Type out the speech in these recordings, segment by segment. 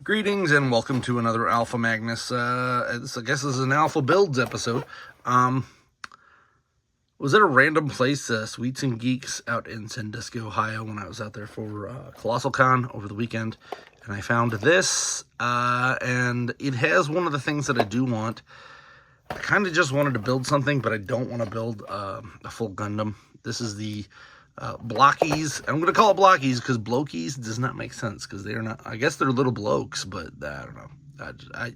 Greetings and welcome to another Alpha Magnus. I guess this is an Alpha Builds episode. Was at a random place, Sweets and Geeks, out in Sandusky, Ohio, when I was out there for Colossal Con over the weekend, and I found this, and it has one of the things that I do want. I kind of just wanted to build something, but I don't want to build a full Gundam. This is the Blokees. I'm going to call it Blokees because Blokees does not make sense because they're not. I guess they're little blokes, but I don't know.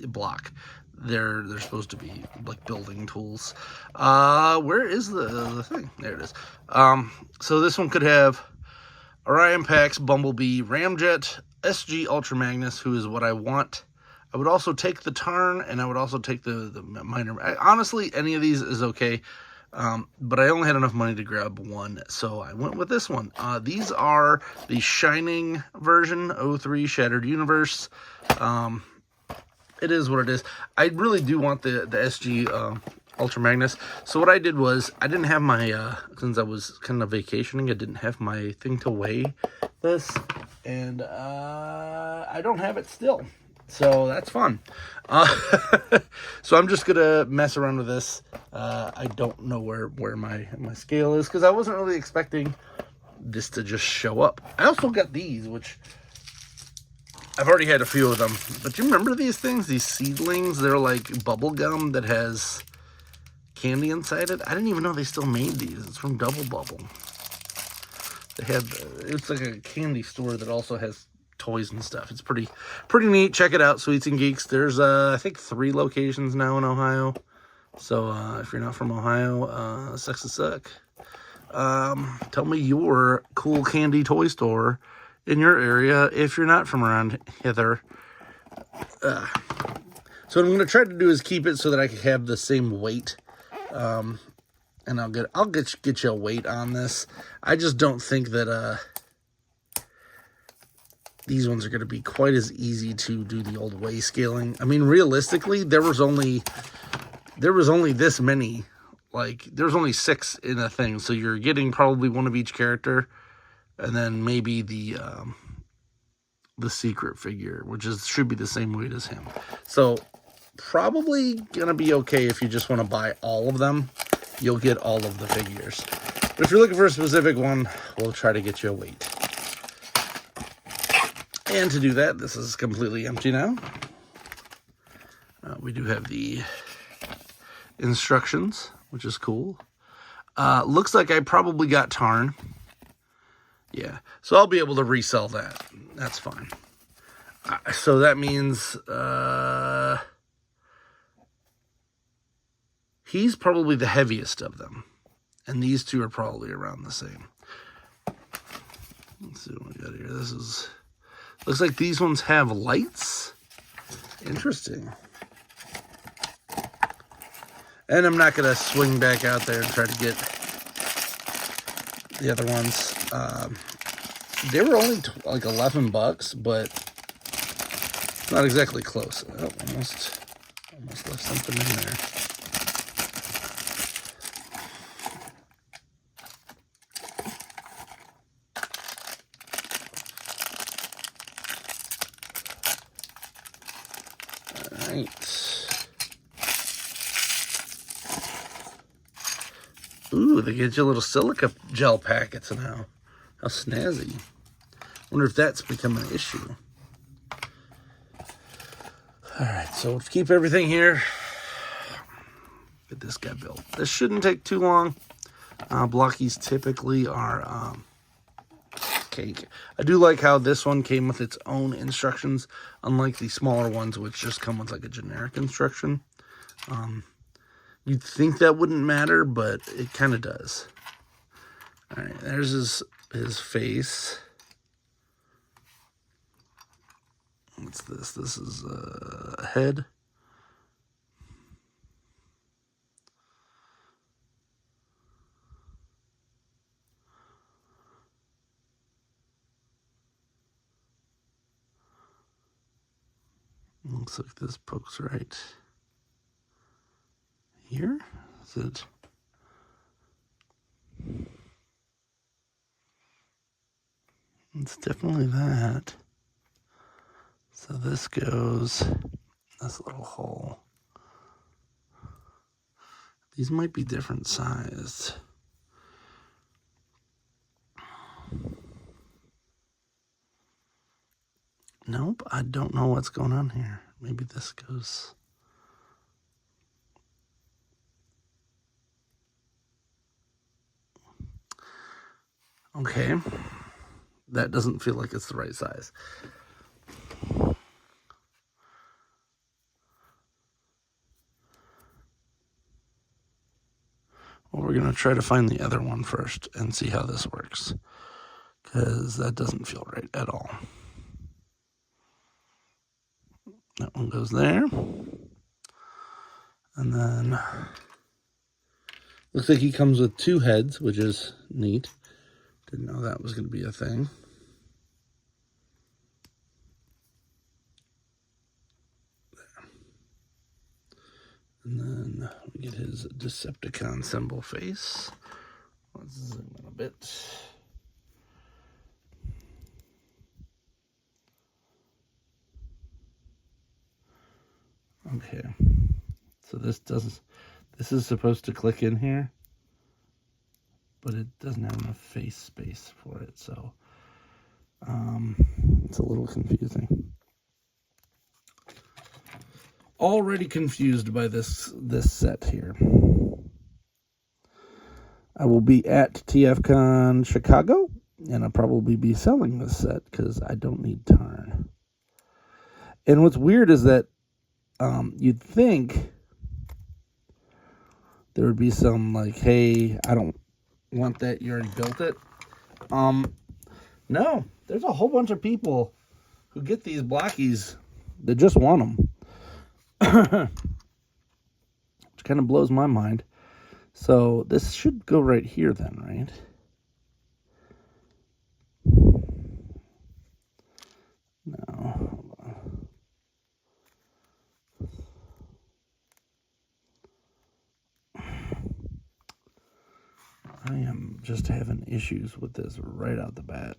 Block. They're supposed to be like building tools. Where is the thing? There it is. So this one could have Orion Pax, Bumblebee, Ramjet, SG Ultra Magnus, who is what I want. I would also take the Tarn, and I would also take the minor. Honestly, any of these is okay. But I only had enough money to grab one, so I went with this one. These are the Shining version, 03 Shattered Universe. It is what it is. I really do want the SG Ultra Magnus. So what I did was, I didn't have my, since I was kind of vacationing, I didn't have my thing to weigh this, and I don't have it still. So that's fun. So I'm just gonna mess around with this. I don't know where my scale is because I wasn't really expecting this to just show up. I also got these, which I've already had a few of them. But do you remember these things? These seedlings? They're like bubble gum that has candy inside it. I didn't even know they still made these. It's from Double Bubble. They have, it's like a candy store that also has toys and stuff. It's pretty neat. Check it out, Sweets and Geeks. There's I think 3 locations now in Ohio. So if you're not from Ohio, sucks to suck. Tell me your cool candy toy store in your area if you're not from around hither. So what I'm going to try to do is keep it so that I can have the same weight. And I'll get you a weight on this. I just don't think that these ones are going to be quite as easy to do the old weigh scaling. I mean, realistically, there was only this many. Like, there's only 6 in a thing, so you're getting probably one of each character, and then maybe the secret figure, which should be the same weight as him. So probably gonna be okay if you just want to buy all of them. You'll get all of the figures. But if you're looking for a specific one, we'll try to get you a weight. And to do that, this is completely empty now. We do have the instructions, which is cool. Looks like I probably got Tarn. Yeah, so I'll be able to resell that. That's fine. So that means he's probably the heaviest of them. And these two are probably around the same. Let's see what we got here. This is... Looks like these ones have lights. Interesting. And I'm not going to swing back out there and try to get the other ones. They were only like $11, but not exactly close. Oh, almost left something in there. Ooh, they get you little silica gel packets now. How snazzy. Wonder if that's become an issue. Alright, so let's keep everything here. Get this guy built. This shouldn't take too long. Blokees typically are cake. I do like how this one came with its own instructions, unlike the smaller ones, which just come with like a generic instruction. You'd think that wouldn't matter, but it kind of does. All right, there's his face. What's this? This is a head. Looks like this pokes right here. Is it? It's definitely that. So this goes this little hole. These might be different sized. Nope, I don't know what's going on here. Maybe this goes... Okay. That doesn't feel like it's the right size. Well, we're going to try to find the other one first and see how this works. Because that doesn't feel right at all. That one goes there. And then... looks like he comes with 2 heads, which is neat. Didn't know that was going to be a thing. There. And then we get his Decepticon symbol face. Let's zoom in a bit. Okay. So this is supposed to click in here, but it doesn't have enough face space for it, so it's a little confusing. Already confused by this set here. I will be at TFCon Chicago, and I'll probably be selling this set because I don't need Tarn. And what's weird is that you'd think there would be some like, hey, I don't want that, you already built it. No, there's a whole bunch of people who get these Blokees that just want them. Which kind of blows my mind. So this should go right here then, right? No, hold on. I am just having issues with this right out the bat.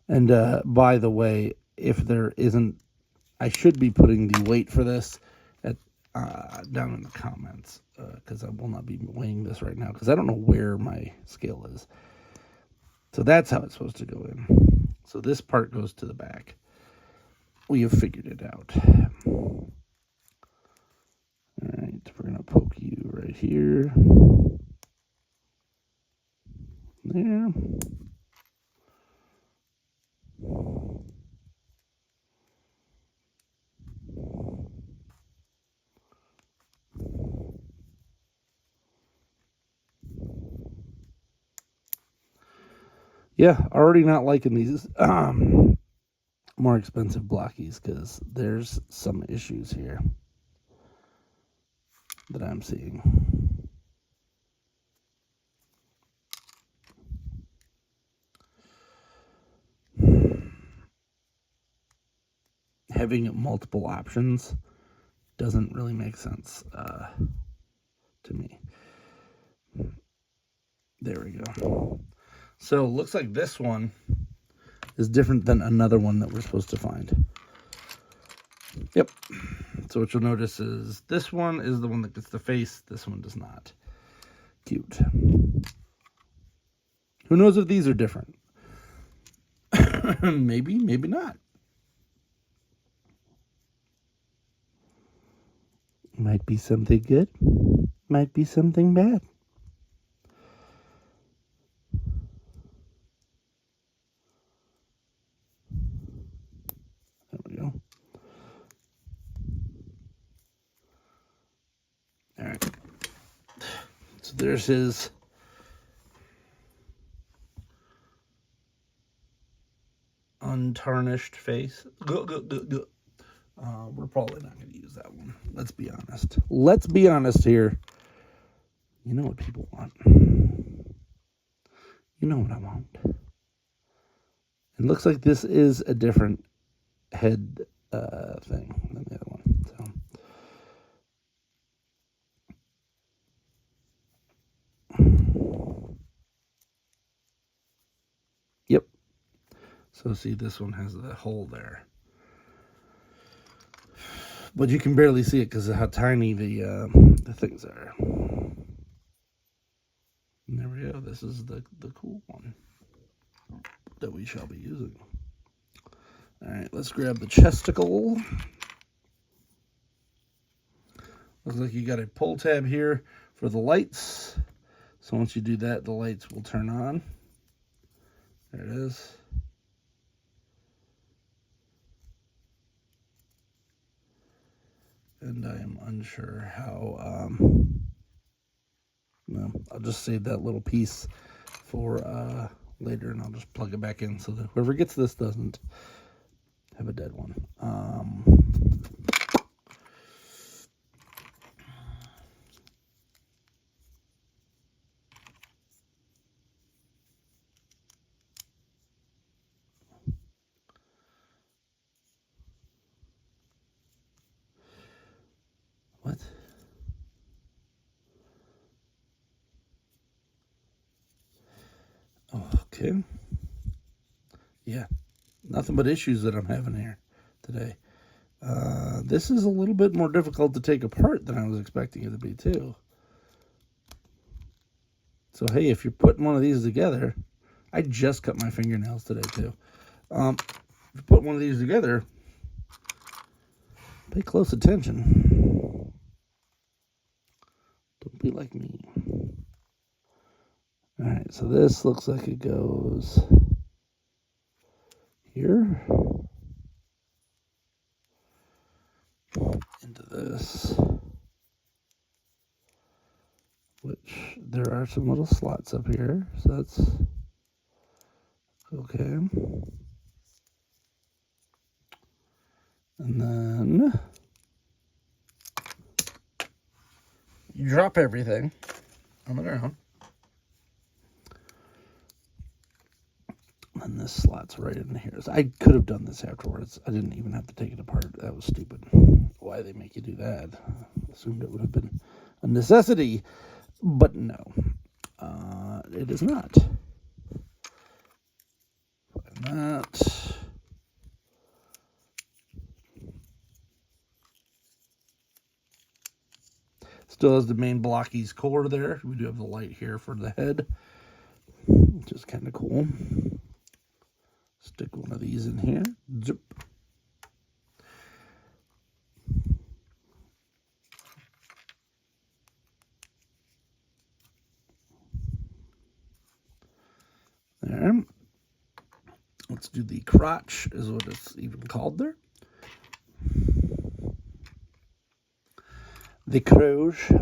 And by the way, if there isn't, I should be putting the weight for this at down in the comments, because I will not be weighing this right now because I don't know where my scale is. So that's how it's supposed to go in. So this part goes to the back. We have figured it out. All right, we're going to poke you right here. There. Yeah, already not liking these more expensive Blokees because there's some issues here that I'm seeing. Having multiple options doesn't really make sense to me. There we go. So looks like this one is different than another one that we're supposed to find. Yep. So what you'll notice is this one is the one that gets the face. This one does not. Cute. Who knows if these are different? Maybe, maybe not. Might be something good. Might be something bad. There we go. All right. So there's his untarnished face. We're probably not going to use that one. Let's be honest. Let's be honest here. You know what people want. You know what I want. It looks like this is a different head thing than the other one. So. Yep. So see, this one has the hole there. But you can barely see it because of how tiny the things are. And there we go. This is the cool one that we shall be using. All right, let's grab the chesticle. Looks like you got a pull tab here for the lights. So once you do that, the lights will turn on. There it is. And I am unsure how, no, I'll just save that little piece for later, and I'll just plug it back in so that whoever gets this doesn't have a dead one. What? Okay. Yeah, nothing but issues that I'm having here today. This is a little bit more difficult to take apart than I was expecting it to be, too. So, hey, if you're putting one of these together, I just cut my fingernails today, too. If you put one of these together, pay close attention. Don't be like me. All right, so this looks like it goes here into this, which there are some little slots up here, so that's okay. And then you drop everything on the ground. And this slots right in here. So I could have done this afterwards. I didn't even have to take it apart. That was stupid. Why they make you do that? I assumed it would have been a necessity, but no, it is not. Find that. Still has the main Blokees core there. We do have the light here for the head, which is kind of cool. Stick one of these in here. Zip. There. Let's do the crotch, is what it's even called there. The crotch.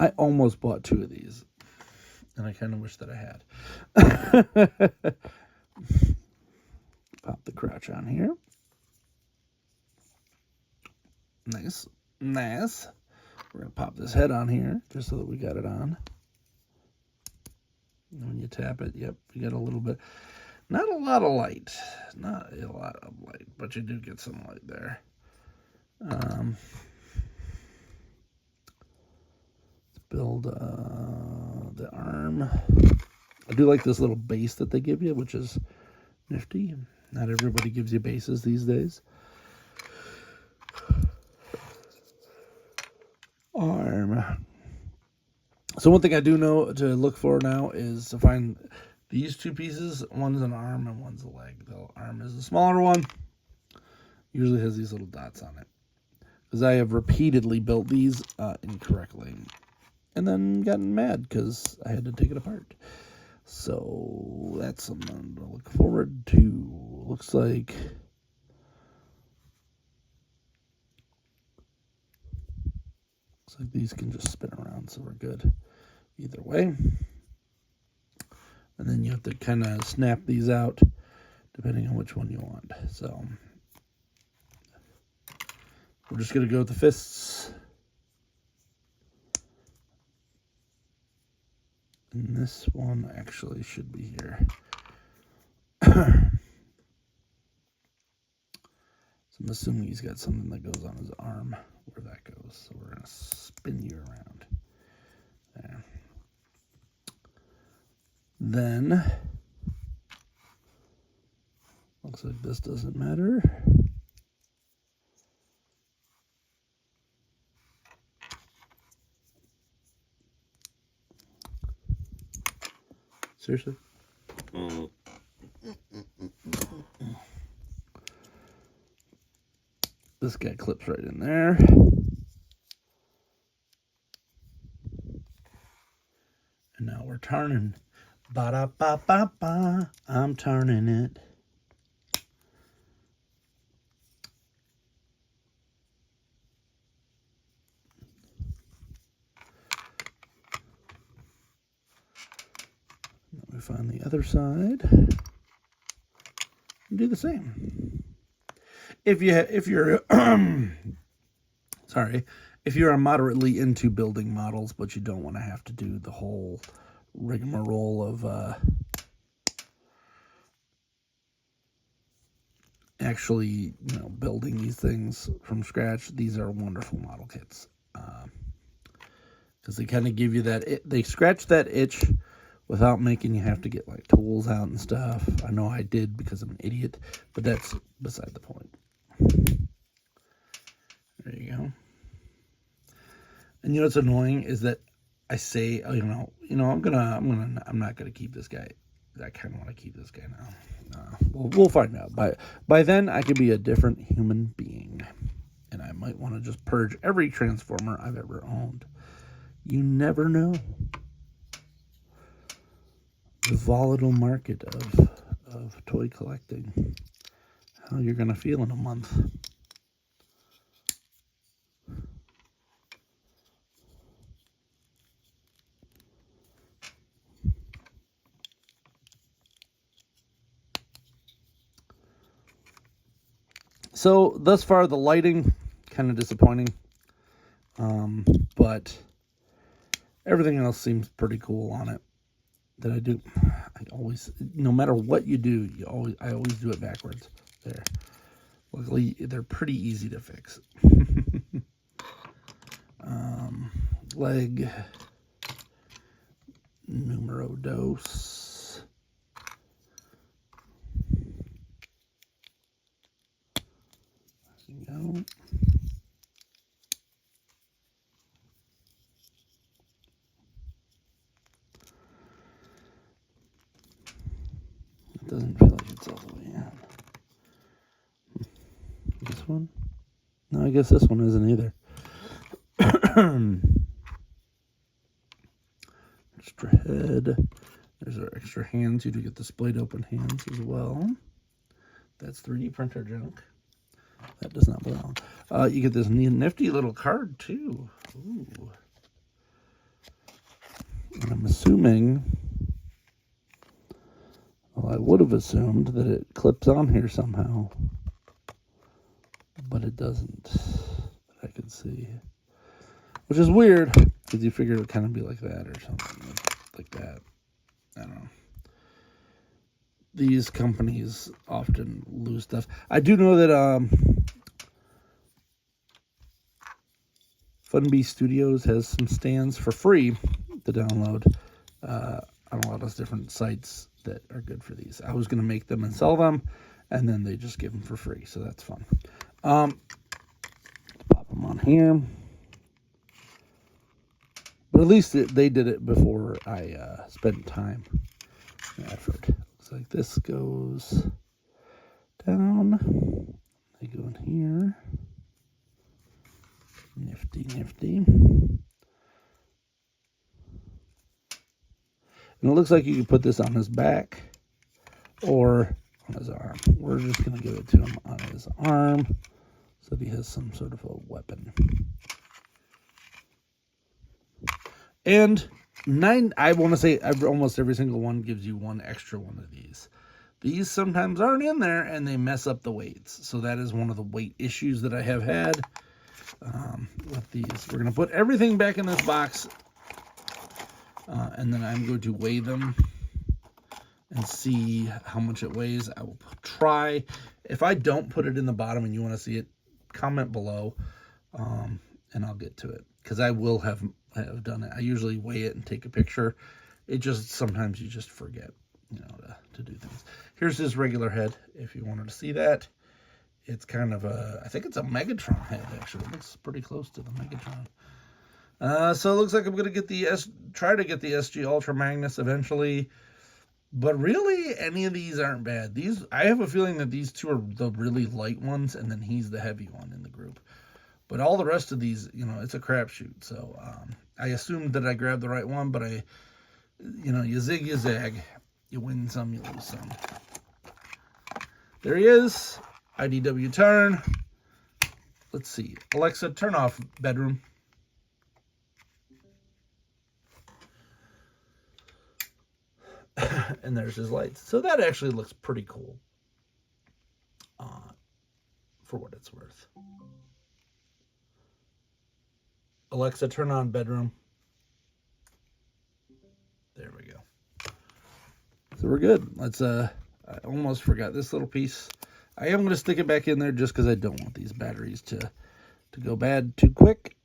I almost bought two of these, and I kind of wish that I had. Pop the crotch on here. Nice, nice. We're going to pop this head on here, just so that we got it on. And when you tap it, yep, you get a little bit, not a lot of light. Not a lot of light, but you do get some light there. Build the arm. I do like this little base that they give you, which is nifty. Not everybody gives you bases these days. Arm. So one thing I do know to look for now is to find these two pieces. One's an arm and one's a leg. The arm is the smaller one. Usually has these little dots on it. Because I have repeatedly built these incorrectly. And then gotten mad because I had to take it apart. So that's something to look forward to. Looks like these can just spin around, so we're good either way. And then you have to kind of snap these out depending on which one you want. So we're just going to go with the fists. And this one actually should be here. So I'm assuming he's got something that goes on his arm where that goes. So we're going to spin you around. There. Then, looks like this doesn't matter. Seriously? This guy clips right in there. And now we're turning. Ba-da-ba-ba-ba. I'm turning it. Let me find the other side. And do the same. If you're sorry, if you're moderately into building models, but you don't want to have to do the whole rigmarole of actually, building these things from scratch, these are wonderful model kits because they kind of give you they scratch that itch without making you have to get like tools out and stuff. I know I did because I'm an idiot, but that's beside the point. There you go. And what's annoying is that I say, I'm not gonna keep this guy. I kind of want to keep this guy now. We'll find out. By then, I could be a different human being, and I might want to just purge every Transformer I've ever owned. You never know. The volatile market of toy collecting. How you're gonna feel in a month. So thus far, the lighting kind of disappointing, but everything else seems pretty cool on it. That I do, no matter what you do, I always do it backwards. There, luckily they're pretty easy to fix. Leg numero dos. There you go. It doesn't feel like it's all the way in. This one? No, I guess this one isn't either. Extra head. There's our extra hands. You do get the splayed open hands as well. That's 3D printer junk. That does not belong. You get this nifty little card too. Ooh. And I'm assuming, well, I would have assumed that it clips on here somehow, but it doesn't, that I can see. Which is weird, because you figure it would kind of be like that or something, like that. I don't know. These companies often lose stuff. I do know that Funbee Studios has some stands for free to download on a lot of different sites that are good for these. I was going to make them and sell them, and then they just give them for free, so that's fun. Pop them on here. But at least they did it before I spent time and effort. Looks like this goes down. They go in here. Nifty, nifty. And it looks like you can put this on his back or on his arm. We're just going to give it to him on his arm so that he has some sort of a weapon. And I want to say almost every single one gives you one extra one of these. These sometimes aren't in there and they mess up the weights. So that is one of the weight issues that I have had with these. We're going to put everything back in this box and then I'm going to weigh them and see how much it weighs. I will try. If I don't put it in the bottom and you want to see it, comment below and I'll get to it. because I will have done it. I usually weigh it and take a picture. It just, sometimes you just forget, you know, to do things. Here's his regular head, if you wanted to see that. It's kind of a, I think it's a Megatron head, actually. It looks pretty close to the Megatron. So it looks like I'm going to try to get the SG Ultra Magnus eventually. But really, any of these aren't bad. These, I have a feeling that these two are the really light ones, and then he's the heavy one in the group. But all the rest of these, you know, it's a crapshoot. So I assumed that I grabbed the right one, but you know, you zig, you zag. You win some, you lose some. There he is. IDW turn. Let's see. Alexa, turn off bedroom. And there's his lights. So that actually looks pretty cool. For what it's worth. Alexa, turn on bedroom. There we go. So we're good. Let's, I almost forgot this little piece. I am going to stick it back in there just because I don't want these batteries to go bad too quick.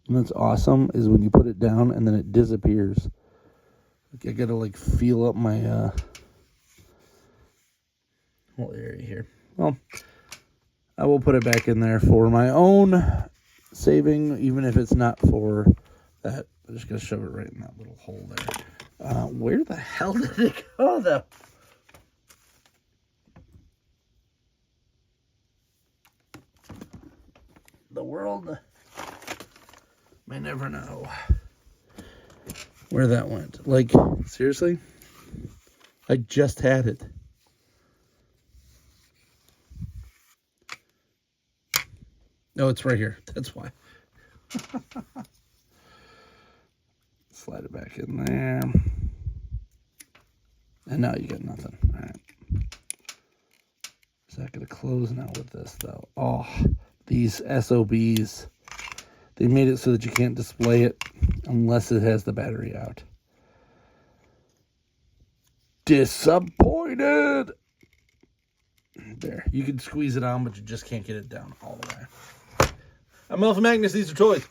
And what's awesome is when you put it down and then it disappears. Like I gotta like feel up my whole area here. Well, I will put it back in there for my own saving, even if it's not for that. I'm just gonna shove it right in that little hole there. Where the hell did it go though? The world may never know where that went. Like, seriously? I just had it. No, it's right here. That's why. Slide it back in there. And now you got nothing. All right. Is that going to close now with this, though? Oh, these SOBs. They made it so that you can't display it unless it has the battery out. Disappointed! There. You can squeeze it on, but you just can't get it down all the way. I'm Elf Magnus. These are toys.